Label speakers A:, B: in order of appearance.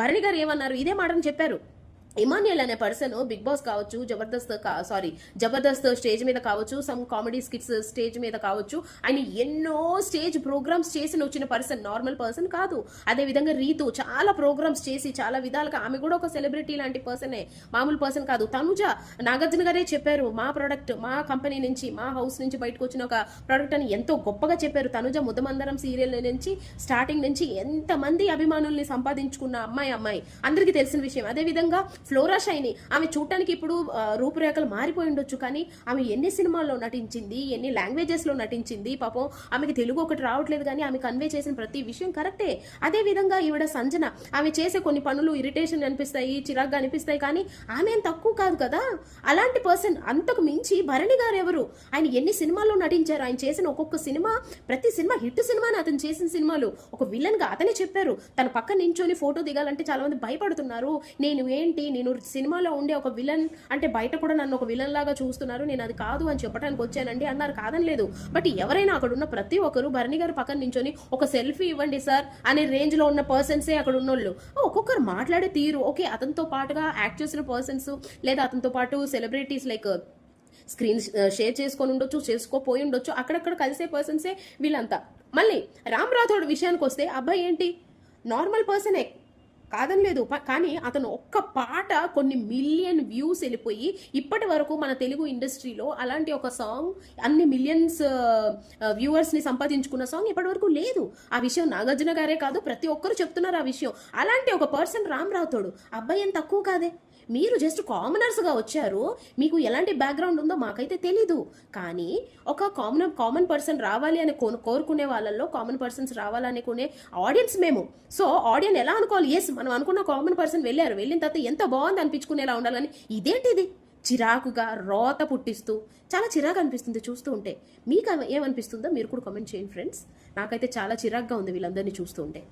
A: భరణి గారు ఏమన్నారు, ఇదే మాటని చెప్పారు. ఇమాన్యుయల్ అనే పర్సన్ బిగ్ బాస్ కావచ్చు, జబర్దస్త్ స్టేజ్ మీద కావచ్చు, సమ్ కామెడీ స్కిట్స్ స్టేజ్ మీద కావచ్చు, ఆయన ఎన్నో స్టేజ్ ప్రోగ్రామ్స్ చేసి వచ్చిన పర్సన్, నార్మల్ పర్సన్ కాదు. అదే విధంగా రీతు చాలా ప్రోగ్రామ్స్ చేసి చాలా విధాలుగా ఆమె కూడా ఒక సెలబ్రిటీ లాంటి పర్సనే, మామూలు పర్సన్ కాదు. తనుజ, నాగార్జున గారే చెప్పారు మా ప్రొడక్ట్, మా కంపెనీ నుంచి, మా హౌస్ నుంచి బయటకు వచ్చిన ఒక ప్రొడక్ట్ అని ఎంతో గొప్పగా చెప్పారు. తనుజ ముద్దమందరం సీరియల్ నుంచి స్టార్టింగ్ నుంచి ఎంతమంది అభిమానుల్ని సంపాదించుకున్న అమ్మాయి అందరికీ తెలిసిన విషయం. అదే విధంగా ఫ్లోరా షైని, ఆమె చూడటానికి ఇప్పుడు రూపురేఖలు మారిపోయి ఉండొచ్చు, కానీ ఆమె ఎన్ని సినిమాల్లో నటించింది, ఎన్ని లాంగ్వేజెస్ లో నటించింది. పాపం ఆమెకి తెలుగు ఒకటి రావట్లేదు, కానీ ఆమె కన్వే చేసిన ప్రతి విషయం కరెక్టే. అదే విధంగా ఈవిడ సంజన, ఆమె చేసే కొన్ని పనులు ఇరిటేషన్ అనిపిస్తాయి, చిరాగ్గా అనిపిస్తాయి, కానీ ఆమె ఏం తక్కువ కాదు కదా. అలాంటి పర్సన్, అంతకు మించి భరణి గారు ఎవరు, ఆయన ఎన్ని సినిమాల్లో నటించారు, ఆయన చేసిన ఒక్కొక్క సినిమా, ప్రతి సినిమా హిట్ సినిమాని అతను చేసిన సినిమాలు. ఒక విలన్ గా అతనే చెప్పారు, తన పక్క నించొని ఫోటో దిగాలంటే చాలా మంది భయపడుతున్నారు. నేను సినిమాలో ఉండే ఒక విలన్ అంటే బయట కూడా నన్ను ఒక విలన్ లాగా చూస్తున్నారు, నేను అది కాదు అని చెప్పడానికి వచ్చానండి అన్నారు. కాదని లేదు, బట్ ఎవరైనా అక్కడ ఉన్న ప్రతి ఒక్కరు భరణి గారు పక్కన నించొని ఒక సెల్ఫీ ఇవ్వండి సార్ అనే రేంజ్ లో ఉన్న పర్సన్సే అక్కడ ఉన్నోళ్ళు. ఒక్కొక్కరు మాట్లాడే తీరు, ఓకే అతనితో పాటుగా యాక్ట్ చేసిన పర్సన్స్ లేదా అతనితో పాటు సెలబ్రిటీస్ లైక్ స్క్రీన్ షేర్ చేసుకొని ఉండొచ్చు, చేసుకోపోయి ఉండొచ్చు, అక్కడక్కడ కలిసే పర్సన్సే వీళ్ళంతా. మళ్ళీ రామ్ రాథోడ్ విషయానికి వస్తే అబ్బాయి ఏంటి నార్మల్ పర్సనే, కాదని లేదు, కానీ అతను ఒక్క పాట కొన్ని మిలియన్ వ్యూస్ వెళ్ళిపోయి ఇప్పటి వరకు మన తెలుగు ఇండస్ట్రీలో అలాంటి ఒక సాంగ్ అన్ని మిలియన్స్ వ్యూవర్స్ ని సంపాదించుకున్న సాంగ్ ఇప్పటి వరకు లేదు. ఆ విషయం నాగార్జున గారే కాదు, ప్రతి ఒక్కరు చెప్తున్నారు ఆ విషయం. అలాంటి ఒక పర్సన్ రామ్ రాథోడ్, అబ్బాయి ఏం తక్కువ కాదే. మీరు జస్ట్ కామనర్స్గా వచ్చారు, మీకు ఎలాంటి బ్యాక్గ్రౌండ్ ఉందో మాకైతే తెలీదు, కానీ ఒక కామన్ పర్సన్ రావాలి అని కోరుకునే వాళ్ళల్లో కామన్ పర్సన్స్ రావాలనుకునే ఆడియన్స్ మేము. సో ఆడియన్స్ ఎలా అనుకోవాలి, ఎస్ మనం అనుకున్న కామన్ పర్సన్ వెళ్ళిన తర్వాత ఎంత బాగుంది అనిపించుకునేలా ఉండాలి, కానీ ఇదేంటిది చిరాకుగా రోత పుట్టిస్తూ చాలా చిరాకు అనిపిస్తుంది చూస్తూ ఉంటే. మీకు ఏమనిపిస్తుందో మీరు కూడా కామెంట్ చేయండి ఫ్రెండ్స్. నాకైతే చాలా చిరాకుగా ఉంది వీళ్ళందరినీ చూస్తూ ఉంటే.